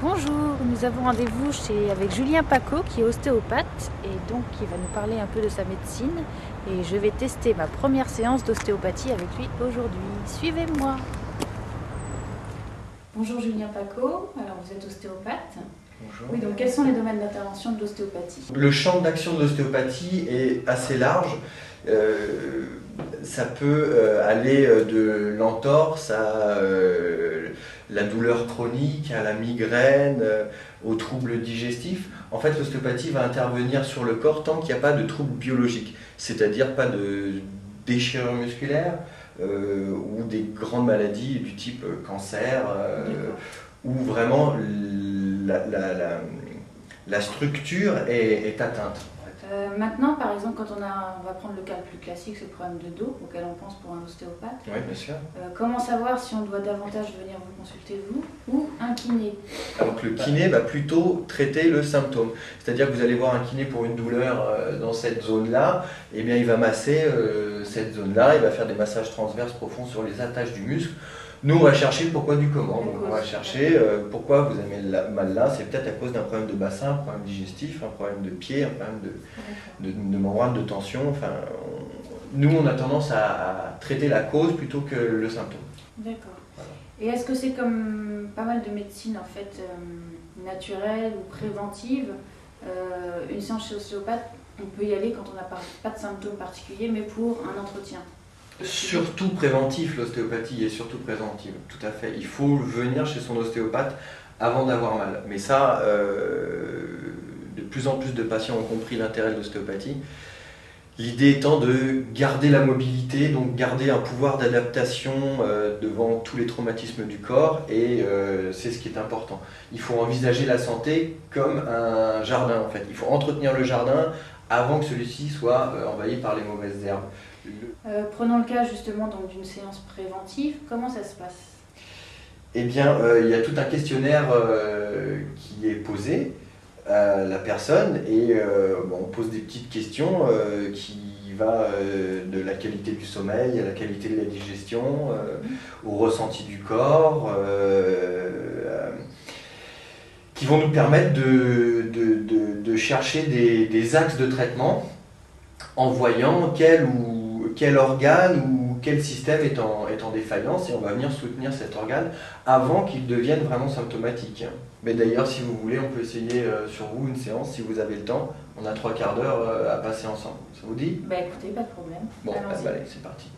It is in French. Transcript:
Bonjour, nous avons rendez-vous avec Julien Paco qui est ostéopathe et donc il va nous parler un peu de sa médecine et je vais tester ma première séance d'ostéopathie avec lui aujourd'hui. Suivez-moi. Bonjour Julien Paco, alors vous êtes ostéopathe. Bonjour. Oui, donc quels sont les domaines d'intervention de l'ostéopathie? Le champ d'action de l'ostéopathie est assez large. Ça peut aller de l'entorse à la douleur chronique, à la migraine, aux troubles digestifs. En fait, l'ostéopathie va intervenir sur le corps tant qu'il n'y a pas de troubles biologiques, c'est-à-dire pas de déchirure musculaire ou des grandes maladies du type cancer, où vraiment la structure est atteinte. Maintenant, par exemple, quand on va prendre le cas le plus classique, c'est le problème de dos, auquel on pense pour un ostéopathe. Oui, bien sûr. Comment savoir si on doit davantage venir vous consulter, vous, ou un kiné? Donc le kiné va plutôt traiter le symptôme. C'est-à-dire que vous allez voir un kiné pour une douleur dans cette zone-là, et bien il va masser cette zone-là, il va faire des massages transverses profonds sur les attaches du muscle. Nous, on va chercher le pourquoi du comment. Donc, on va chercher pourquoi vous avez mal là. C'est peut-être à cause d'un problème de bassin, un problème digestif, un problème de pied, un problème de membrane, de tension. Enfin, nous, on a tendance à traiter la cause plutôt que le symptôme. D'accord. Voilà. Et est-ce que c'est comme pas mal de médecine en fait naturelle ou préventive, une séance chez ostéopathe, on peut y aller quand on n'a pas de symptômes particuliers, mais pour un entretien? Surtout préventif, l'ostéopathie est surtout préventive, tout à fait. Il faut venir chez son ostéopathe avant d'avoir mal. Mais ça, de plus en plus de patients ont compris l'intérêt de l'ostéopathie. L'idée étant de garder la mobilité, donc garder un pouvoir d'adaptation devant tous les traumatismes du corps, et c'est ce qui est important. Il faut envisager la santé comme un jardin en fait. Il faut entretenir le jardin avant que celui-ci soit envahi par les mauvaises herbes. Prenons le cas justement d'une séance préventive, comment ça se passe? Eh bien, il y a tout un questionnaire qui est posé à la personne et on pose des petites questions qui va de la qualité du sommeil à la qualité de la digestion, au ressenti du corps, qui vont nous permettre de chercher des axes de traitement en voyant quel organe ou quel système est en défaillance, et on va venir soutenir cet organe avant qu'il devienne vraiment symptomatique. Mais d'ailleurs, si vous voulez, on peut essayer sur vous une séance si vous avez le temps. On a 3/4 d'heure à passer ensemble. Ça vous dit? Bah écoutez, pas de problème. Bon, allez, c'est parti.